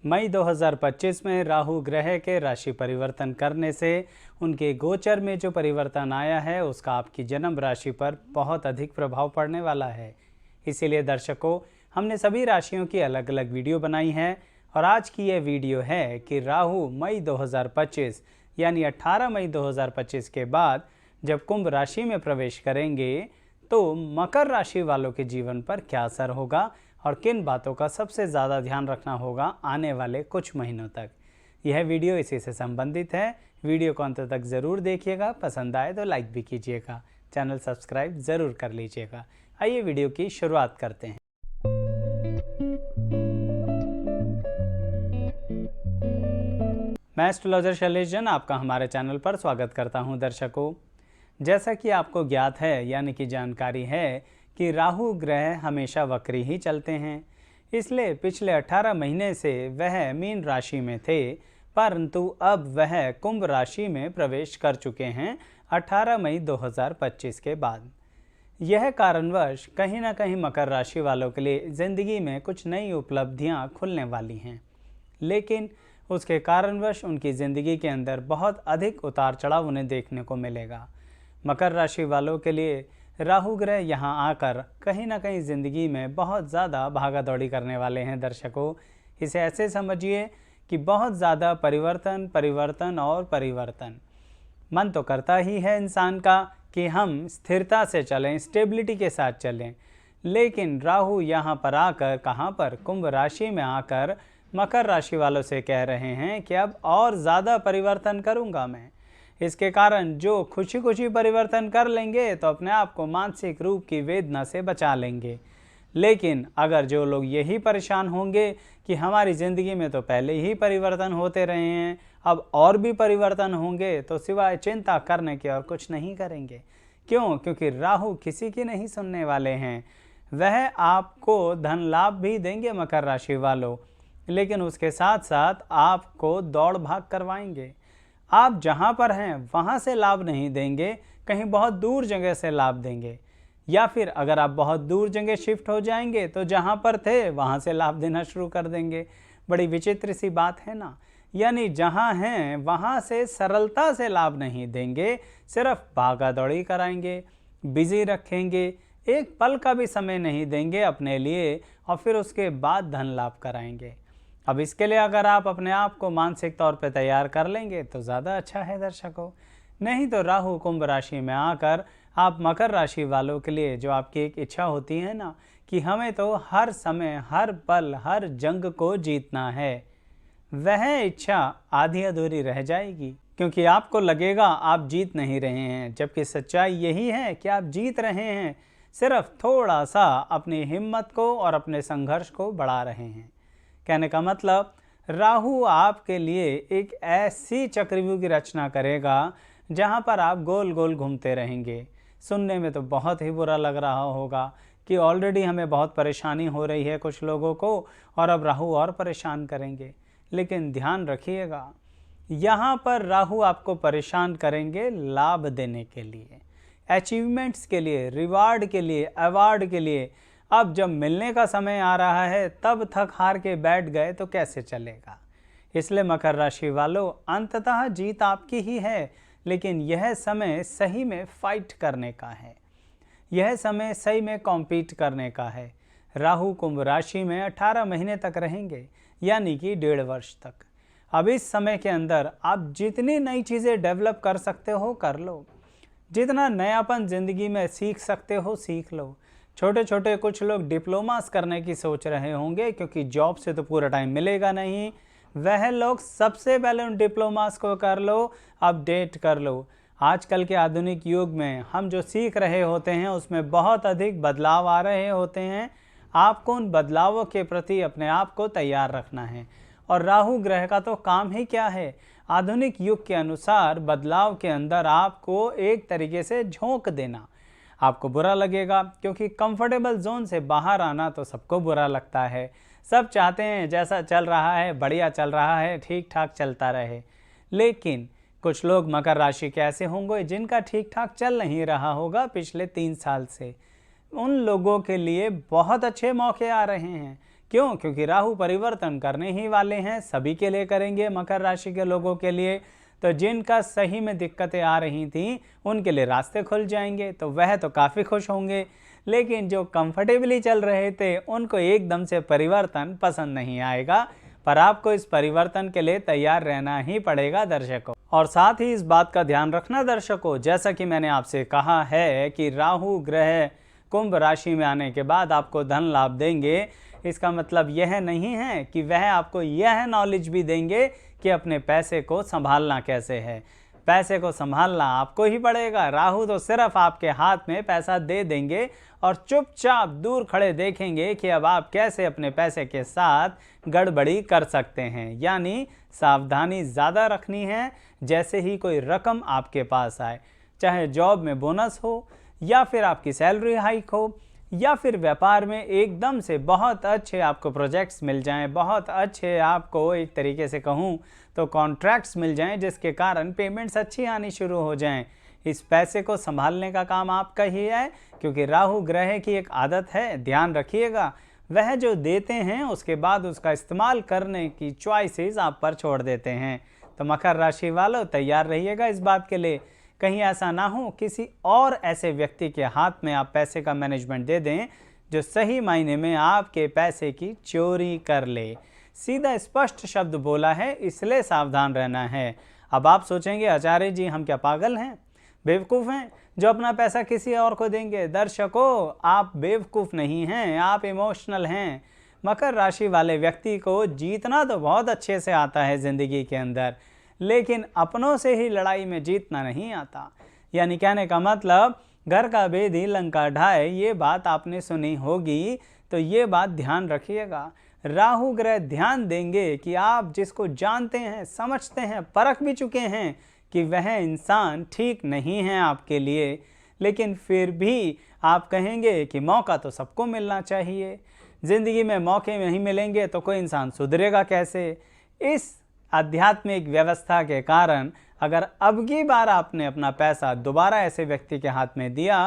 मई 2025 में राहु ग्रह के राशि परिवर्तन करने से उनके गोचर में जो परिवर्तन आया है उसका आपकी जन्म राशि पर बहुत अधिक प्रभाव पड़ने वाला है। इसीलिए दर्शकों, हमने सभी राशियों की अलग अलग वीडियो बनाई है और आज की यह वीडियो है कि राहु मई 2025 यानी 18 मई 2025 के बाद जब कुंभ राशि में प्रवेश करेंगे तो मकर राशि वालों के जीवन पर क्या असर होगा और किन बातों का सबसे ज़्यादा ध्यान रखना होगा आने वाले कुछ महीनों तक। यह वीडियो इसी से संबंधित है। वीडियो को अंत तक ज़रूर देखिएगा, पसंद आए तो लाइक भी कीजिएगा, चैनल सब्सक्राइब ज़रूर कर लीजिएगा। आइए वीडियो की शुरुआत करते हैं। मैं एस्ट्रोलॉजर शैलेश जैन आपका हमारे चैनल पर स्वागत करता हूं। दर्शकों, जैसा कि आपको ज्ञात है यानी कि जानकारी है कि राहु ग्रह हमेशा वक्री ही चलते हैं, इसलिए पिछले 18 महीने से वह मीन राशि में थे, परंतु अब वह कुंभ राशि में प्रवेश कर चुके हैं 18 मई 2025 के बाद। यह कारणवश कहीं ना कहीं मकर राशि वालों के लिए ज़िंदगी में कुछ नई उपलब्धियां खुलने वाली हैं, लेकिन उसके कारणवश उनकी ज़िंदगी के अंदर बहुत अधिक उतार चढ़ाव उन्हें देखने को मिलेगा। मकर राशि वालों के लिए राहु ग्रह यहाँ आकर कहीं ना कहीं ज़िंदगी में बहुत ज़्यादा भागा दौड़ी करने वाले हैं। दर्शकों, इसे ऐसे समझिए कि बहुत ज़्यादा परिवर्तन और परिवर्तन। मन तो करता ही है इंसान का कि हम स्थिरता से चलें, स्टेबिलिटी के साथ चलें, लेकिन राहु यहाँ पर आकर कहाँ पर कुंभ राशि में आकर मकर राशि वालों से कह रहे हैं कि अब और ज़्यादा परिवर्तन करूँगा मैं। इसके कारण जो खुशी खुशी परिवर्तन कर लेंगे तो अपने आप को मानसिक रूप की वेदना से बचा लेंगे, लेकिन अगर जो लोग यही परेशान होंगे कि हमारी ज़िंदगी में तो पहले ही परिवर्तन होते रहे हैं, अब और भी परिवर्तन होंगे, तो सिवाय चिंता करने के और कुछ नहीं करेंगे। क्यों? क्योंकि राहु किसी की नहीं सुनने वाले हैं। वह आपको धन लाभ भी देंगे मकर राशि वालों, लेकिन उसके साथ साथ आपको दौड़ भाग करवाएंगे। आप जहाँ पर हैं वहाँ से लाभ नहीं देंगे, कहीं बहुत दूर जगह से लाभ देंगे, या फिर अगर आप बहुत दूर जगह शिफ्ट हो जाएंगे तो जहाँ पर थे वहाँ से लाभ देना शुरू कर देंगे। बड़ी विचित्र सी बात है ना। यानी जहाँ हैं वहाँ से सरलता से लाभ नहीं देंगे, सिर्फ भागा दौड़ी कराएंगे, बिजी रखेंगे, एक पल का भी समय नहीं देंगे अपने लिए और फिर उसके बाद धन लाभ कराएंगे। अब इसके लिए अगर आप अपने आप को मानसिक तौर पे तैयार कर लेंगे तो ज़्यादा अच्छा है दर्शकों। नहीं तो राहु कुंभ राशि में आकर आप मकर राशि वालों के लिए जो आपकी एक इच्छा होती है ना कि हमें तो हर समय, हर पल, हर जंग को जीतना है, वह इच्छा आधी अधूरी रह जाएगी, क्योंकि आपको लगेगा आप जीत नहीं रहे हैं, जबकि सच्चाई यही है कि आप जीत रहे हैं। सिर्फ थोड़ा सा अपनी हिम्मत को और अपने संघर्ष को बढ़ा रहे हैं। कहने का मतलब, राहु आपके लिए एक ऐसी चक्रव्यूह की रचना करेगा जहां पर आप गोल गोल घूमते रहेंगे। सुनने में तो बहुत ही बुरा लग रहा होगा कि ऑलरेडी हमें बहुत परेशानी हो रही है कुछ लोगों को और अब राहु और परेशान करेंगे, लेकिन ध्यान रखिएगा, यहाँ पर राहु आपको परेशान करेंगे लाभ देने के लिए, अचीवमेंट्स के लिए, रिवार्ड के लिए, अवार्ड के लिए। अब जब मिलने का समय आ रहा है तब थक हार के बैठ गए तो कैसे चलेगा। इसलिए मकर राशि वालों, अंततः जीत आपकी ही है, लेकिन यह समय सही में फाइट करने का है, यह समय सही में कॉम्पीट करने का है। राहु कुंभ राशि में 18 महीने तक रहेंगे, यानी कि 1.5 वर्ष तक। अब इस समय के अंदर आप जितनी नई चीज़ें डेवलप कर सकते हो कर लो, जितना नयापन ज़िंदगी में सीख सकते हो सीख लो। छोटे छोटे कुछ लोग डिप्लोमास करने की सोच रहे होंगे, क्योंकि जॉब से तो पूरा टाइम मिलेगा नहीं। वह लोग सबसे पहले उन डिप्लोमास को कर लो, अपडेट कर लो। आजकल के आधुनिक युग में हम जो सीख रहे होते हैं उसमें बहुत अधिक बदलाव आ रहे होते हैं। आपको उन बदलावों के प्रति अपने आप को तैयार रखना है, और राहु ग्रह का तो काम ही क्या है, आधुनिक युग के अनुसार बदलाव के अंदर आपको एक तरीके से झोंक देना। आपको बुरा लगेगा, क्योंकि कंफर्टेबल जोन से बाहर आना तो सबको बुरा लगता है। सब चाहते हैं जैसा चल रहा है बढ़िया चल रहा है, ठीक ठाक चलता रहे, लेकिन कुछ लोग मकर राशि के ऐसे होंगे जिनका ठीक ठाक चल नहीं रहा होगा पिछले 3 साल से। उन लोगों के लिए बहुत अच्छे मौके आ रहे हैं क्यों? क्योंकि राहु परिवर्तन करने ही वाले हैं, सभी के लिए करेंगे, मकर राशि के लोगों के लिए। तो जिनका सही में दिक्कतें आ रही थी उनके लिए रास्ते खुल जाएंगे, तो वह तो काफ़ी खुश होंगे। लेकिन जो कंफर्टेबली चल रहे थे उनको एकदम से परिवर्तन पसंद नहीं आएगा, पर आपको इस परिवर्तन के लिए तैयार रहना ही पड़ेगा दर्शकों। और साथ ही इस बात का ध्यान रखना दर्शकों, जैसा कि मैंने आपसे कहा है कि राहु ग्रह कुंभ राशि में आने के बाद आपको धन लाभ देंगे, इसका मतलब यह नहीं है कि वह आपको यह नॉलेज भी देंगे कि अपने पैसे को संभालना कैसे है। पैसे को संभालना आपको ही पड़ेगा। राहु तो सिर्फ आपके हाथ में पैसा दे देंगे और चुपचाप दूर खड़े देखेंगे कि अब आप कैसे अपने पैसे के साथ गड़बड़ी कर सकते हैं। यानी सावधानी ज़्यादा रखनी है। जैसे ही कोई रकम आपके पास आए, चाहे जॉब में बोनस हो या फिर आपकी सैलरी हाइक हो या फिर व्यापार में एकदम से बहुत अच्छे आपको प्रोजेक्ट्स मिल जाएं, बहुत अच्छे आपको एक तरीके से कहूं तो कॉन्ट्रैक्ट्स मिल जाएं, जिसके कारण पेमेंट्स अच्छी आनी शुरू हो जाएं, इस पैसे को संभालने का काम आपका ही है। क्योंकि राहु ग्रह की एक आदत है, ध्यान रखिएगा, वह जो देते हैं उसके बाद उसका इस्तेमाल करने की चॉइसेस आप पर छोड़ देते हैं। तो मकर राशि वालों तैयार रहिएगा इस बात के लिए, कहीं ऐसा ना हो किसी और ऐसे व्यक्ति के हाथ में आप पैसे का मैनेजमेंट दे दें जो सही मायने में आपके पैसे की चोरी कर ले। सीधा स्पष्ट शब्द बोला है, इसलिए सावधान रहना है। अब आप सोचेंगे आचार्य जी हम क्या पागल हैं, बेवकूफ़ हैं जो अपना पैसा किसी और को देंगे। दर्शकों, आप बेवकूफ़ नहीं हैं, आप इमोशनल हैं। मकर राशि वाले व्यक्ति को जीतना तो बहुत अच्छे से आता है ज़िंदगी के अंदर, लेकिन अपनों से ही लड़ाई में जीतना नहीं आता। यानी कहने का मतलब घर का भेदी लंका ढाए, ये बात आपने सुनी होगी, तो ये बात ध्यान रखिएगा। राहु ग्रह ध्यान देंगे कि आप जिसको जानते हैं, समझते हैं, परख भी चुके हैं कि वह इंसान ठीक नहीं है आपके लिए, लेकिन फिर भी आप कहेंगे कि मौका तो सबको मिलना चाहिए। ज़िंदगी में मौके नहीं मिलेंगे तो कोई इंसान सुधरेगा कैसे? इस आध्यात्मिक व्यवस्था के कारण अगर अब की बार आपने अपना पैसा दोबारा ऐसे व्यक्ति के हाथ में दिया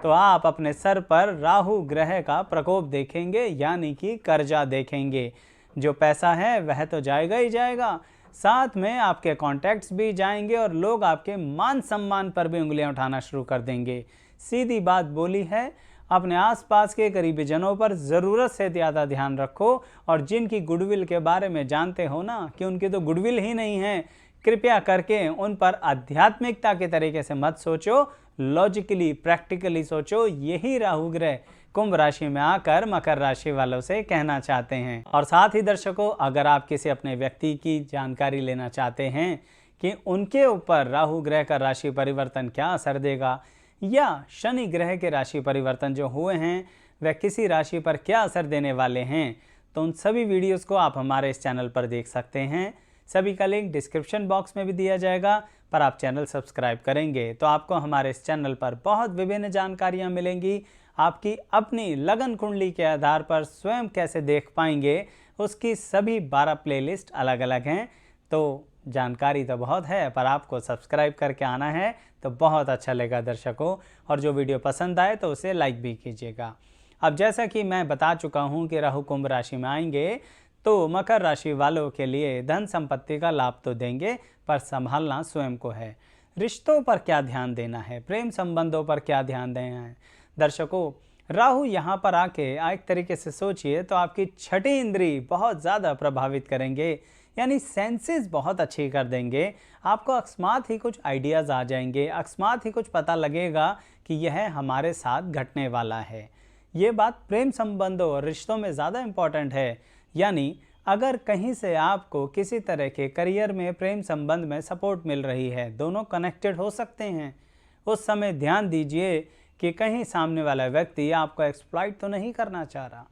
तो आप अपने सर पर राहु ग्रह का प्रकोप देखेंगे, यानी कि कर्जा देखेंगे। जो पैसा है वह तो जाएगा ही जाएगा, साथ में आपके कॉन्टैक्ट्स भी जाएंगे और लोग आपके मान सम्मान पर भी उंगलियां उठाना शुरू कर देंगे। सीधी बात बोली है, अपने आसपास के करीबी जनों पर ज़रूरत से ज़्यादा ध्यान रखो, और जिनकी गुडविल के बारे में जानते हो ना कि उनकी तो गुडविल ही नहीं है, कृपया करके उन पर आध्यात्मिकता के तरीके से मत सोचो, लॉजिकली प्रैक्टिकली सोचो। यही राहु ग्रह कुंभ राशि में आकर मकर राशि वालों से कहना चाहते हैं। और साथ ही दर्शकों, अगर आप किसी अपने व्यक्ति की जानकारी लेना चाहते हैं कि उनके ऊपर राहु ग्रह का राशि परिवर्तन क्या असर देगा, या शनि ग्रह के राशि परिवर्तन जो हुए हैं वह किसी राशि पर क्या असर देने वाले हैं, तो उन सभी वीडियोस को आप हमारे इस चैनल पर देख सकते हैं। सभी का लिंक डिस्क्रिप्शन बॉक्स में भी दिया जाएगा। पर आप चैनल सब्सक्राइब करेंगे तो आपको हमारे इस चैनल पर बहुत विभिन्न जानकारियां मिलेंगी। आपकी अपनी लगन कुंडली के आधार पर स्वयं कैसे देख पाएंगे, उसकी सभी 12 प्लेलिस्ट अलग अलग हैं। तो जानकारी तो बहुत है, पर आपको सब्सक्राइब करके आना है तो बहुत अच्छा लगेगा दर्शकों। और जो वीडियो पसंद आए तो उसे लाइक भी कीजिएगा। अब जैसा कि मैं बता चुका हूं कि राहु कुंभ राशि में आएंगे तो मकर राशि वालों के लिए धन संपत्ति का लाभ तो देंगे, पर संभालना स्वयं को है। रिश्तों पर क्या ध्यान देना है, प्रेम संबंधों पर क्या ध्यान देना है दर्शकों। राहु यहाँ पर आके एक तरीके से सोचिए तो आपकी छठी इंद्री बहुत ज़्यादा प्रभावित करेंगे, यानी सेंसेस बहुत अच्छी कर देंगे। आपको अकस्मात ही कुछ आइडियाज़ आ जाएंगे, अकस्मात ही कुछ पता लगेगा कि यह हमारे साथ घटने वाला है। ये बात प्रेम संबंधों और रिश्तों में ज़्यादा इम्पॉर्टेंट है। यानी अगर कहीं से आपको किसी तरह के करियर में, प्रेम संबंध में सपोर्ट मिल रही है, दोनों कनेक्टेड हो सकते हैं, उस समय ध्यान दीजिए कि कहीं सामने वाला व्यक्ति आपको एक्सप्लॉइट तो नहीं करना चाह रहा,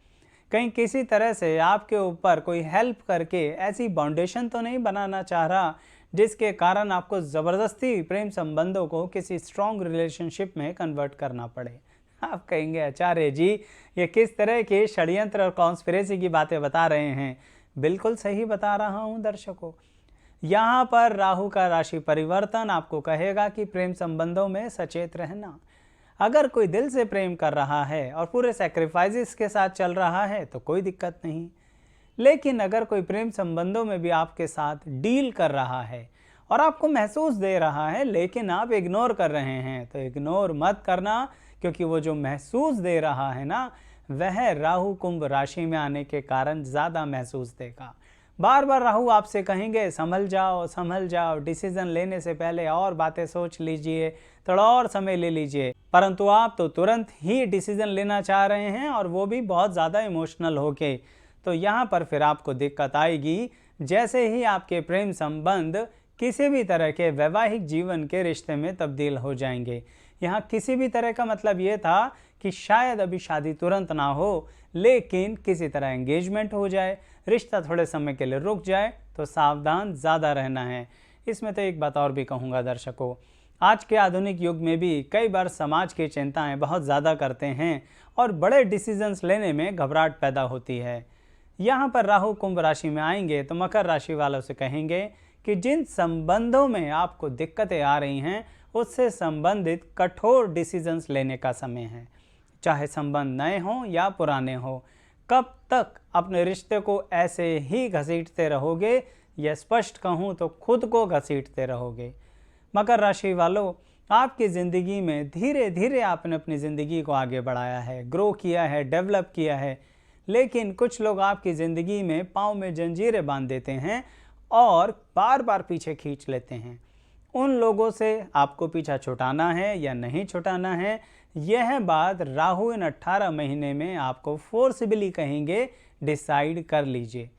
कहीं किसी तरह से आपके ऊपर कोई हेल्प करके ऐसी बाउंडेशन तो नहीं बनाना चाह रहा जिसके कारण आपको ज़बरदस्ती प्रेम संबंधों को किसी स्ट्रॉन्ग रिलेशनशिप में कन्वर्ट करना पड़े। आप कहेंगे आचार्य जी ये किस तरह के षड्यंत्र और कॉन्स्पिरेसी की बातें बता रहे हैं। बिल्कुल सही बता रहा हूं दर्शकों। यहाँ पर राहु का राशि परिवर्तन आपको कहेगा कि प्रेम संबंधों में सचेत रहना। अगर कोई दिल से प्रेम कर रहा है और पूरे सैक्रिफाइसेस के साथ चल रहा है तो कोई दिक्कत नहीं। लेकिन अगर कोई प्रेम संबंधों में भी आपके साथ डील कर रहा है और आपको महसूस दे रहा है लेकिन आप इग्नोर कर रहे हैं, तो इग्नोर मत करना, क्योंकि वो जो महसूस दे रहा है ना, वह राहु कुंभ राशि में आने के कारण ज़्यादा महसूस देगा। बार बार राहु आपसे कहेंगे संभल जाओ, डिसीजन लेने से पहले और बातें सोच लीजिए, थोड़ा और समय ले लीजिए, परंतु आप तो तुरंत ही डिसीजन लेना चाह रहे हैं और वो भी बहुत ज़्यादा इमोशनल होके। तो यहाँ पर फिर आपको दिक्कत आएगी जैसे ही आपके प्रेम संबंध किसी भी तरह के वैवाहिक जीवन के रिश्ते में तब्दील हो जाएंगे। यहाँ किसी भी तरह का मतलब ये था कि शायद अभी शादी तुरंत ना हो, लेकिन किसी तरह एंगेजमेंट हो जाए, रिश्ता थोड़े समय के लिए रुक जाए, तो सावधान ज़्यादा रहना है। इसमें तो एक बात और भी कहूँगा दर्शकों, आज के आधुनिक युग में भी कई बार समाज की चिंताएं बहुत ज़्यादा करते हैं और बड़े डिसीजंस लेने में घबराहट पैदा होती है। यहाँ पर राहु कुंभ राशि में आएंगे तो मकर राशि वालों से कहेंगे कि जिन संबंधों में आपको दिक्कतें आ रही हैं उससे संबंधित कठोर डिसीजंस लेने का समय है। चाहे संबंध नए हों या पुराने हों, कब तक अपने रिश्ते को ऐसे ही घसीटते रहोगे, या स्पष्ट कहूँ तो खुद को घसीटते रहोगे। मकर राशि वालों, आपकी ज़िंदगी में धीरे धीरे आपने अपनी ज़िंदगी को आगे बढ़ाया है, ग्रो किया है, डेवलप किया है, लेकिन कुछ लोग आपकी ज़िंदगी में पाँव में जंजीरें बांध देते हैं और बार बार पीछे खींच लेते हैं। उन लोगों से आपको पीछा छुटाना है या नहीं छुटाना है, यह बात राहु इन 18 महीने में आपको फोर्सिबली कहेंगे, डिसाइड कर लीजिए।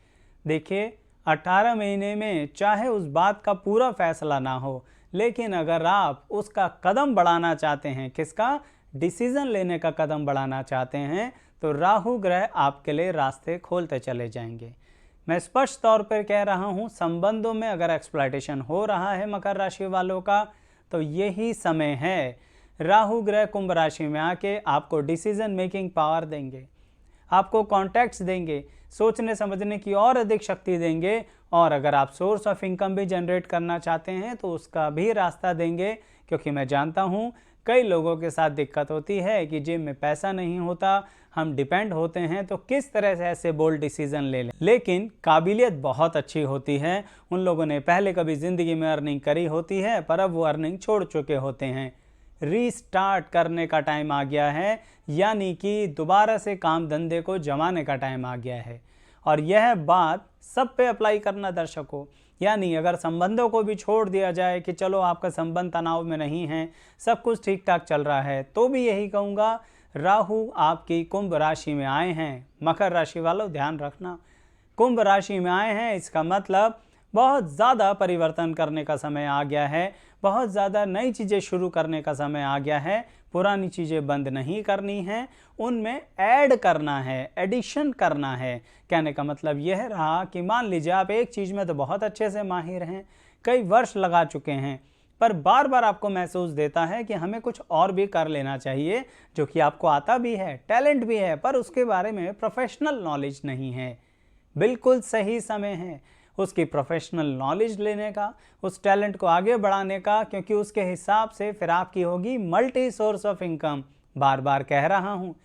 देखिए, 18 महीने में चाहे उस बात का पूरा फैसला ना हो, लेकिन अगर आप उसका कदम बढ़ाना चाहते हैं, किसका, डिसीज़न लेने का कदम बढ़ाना चाहते हैं, तो राहु ग्रह आपके लिए रास्ते खोलते चले जाएंगे। मैं स्पष्ट तौर पर कह रहा हूँ, संबंधों में अगर एक्सप्लॉयटेशन हो रहा है मकर राशि वालों का, तो यही समय है। राहु ग्रह कुंभ राशि में आके आपको डिसीजन मेकिंग पावर देंगे, आपको कॉन्टैक्ट्स देंगे, सोचने समझने की और अधिक शक्ति देंगे, और अगर आप सोर्स ऑफ इनकम भी जनरेट करना चाहते हैं तो उसका भी रास्ता देंगे। क्योंकि मैं जानता हूँ कई लोगों के साथ दिक्कत होती है कि जेब में पैसा नहीं होता, हम डिपेंड होते हैं, तो किस तरह से ऐसे बोल्ड डिसीजन ले लें। लेकिन काबिलियत बहुत अच्छी होती है, उन लोगों ने पहले कभी ज़िंदगी में अर्निंग करी होती है पर अब वो अर्निंग छोड़ चुके होते हैं। रीस्टार्ट करने का टाइम आ गया है, यानी कि दोबारा से काम धंधे को जमाने का टाइम आ गया है। और यह बात सब पे अप्लाई करना दर्शकों, यानी अगर संबंधों को भी छोड़ दिया जाए कि चलो आपका संबंध तनाव में नहीं है, सब कुछ ठीक ठाक चल रहा है, तो भी यही कहूँगा, राहु आपकी कुंभ राशि में आए हैं। मकर राशि वालों ध्यान रखना, कुंभ राशि में आए हैं, इसका मतलब बहुत ज़्यादा परिवर्तन करने का समय आ गया है, बहुत ज़्यादा नई चीज़ें शुरू करने का समय आ गया है। पुरानी चीज़ें बंद नहीं करनी हैं, उनमें ऐड करना है, एडिशन करना है। कहने का मतलब यह रहा कि मान लीजिए आप एक चीज़ में तो बहुत अच्छे से माहिर हैं, कई वर्ष लगा चुके हैं, पर बार बार आपको महसूस देता है कि हमें कुछ और भी कर लेना चाहिए, जो कि आपको आता भी है, टैलेंट भी है, पर उसके बारे में प्रोफेशनल नॉलेज नहीं है। बिल्कुल सही समय है उसकी प्रोफेशनल नॉलेज लेने का, उस टैलेंट को आगे बढ़ाने का, क्योंकि उसके हिसाब से फिर आपकी होगी मल्टी सोर्स ऑफ इनकम। बार बार कह रहा हूँ,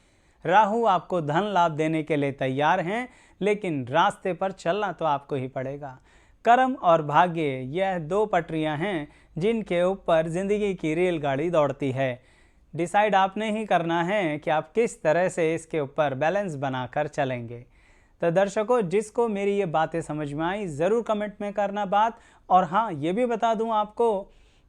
राहु आपको धन लाभ देने के लिए तैयार हैं, लेकिन रास्ते पर चलना तो आपको ही पड़ेगा। कर्म और भाग्य, यह दो पटरियां हैं जिनके ऊपर ज़िंदगी की रेलगाड़ी दौड़ती है। डिसाइड आपने ही करना है कि आप किस तरह से इसके ऊपर बैलेंस बनाकर चलेंगे। तो दर्शकों, जिसको मेरी ये बातें समझ में आई ज़रूर कमेंट में करना बात। और हाँ, ये भी बता दूं आपको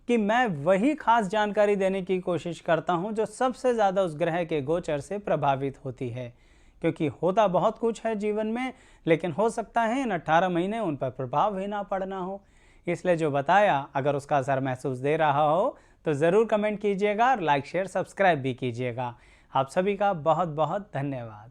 कि मैं वही खास जानकारी देने की कोशिश करता हूं जो सबसे ज़्यादा उस ग्रह के गोचर से प्रभावित होती है, क्योंकि होता बहुत कुछ है जीवन में, लेकिन हो सकता है इन 18 महीने उन पर प्रभाव ही ना पड़ना हो। इसलिए जो बताया, अगर उसका असर महसूस दे रहा हो तो ज़रूर कमेंट कीजिएगा और लाइक शेयर सब्सक्राइब भी कीजिएगा। आप सभी का बहुत बहुत धन्यवाद।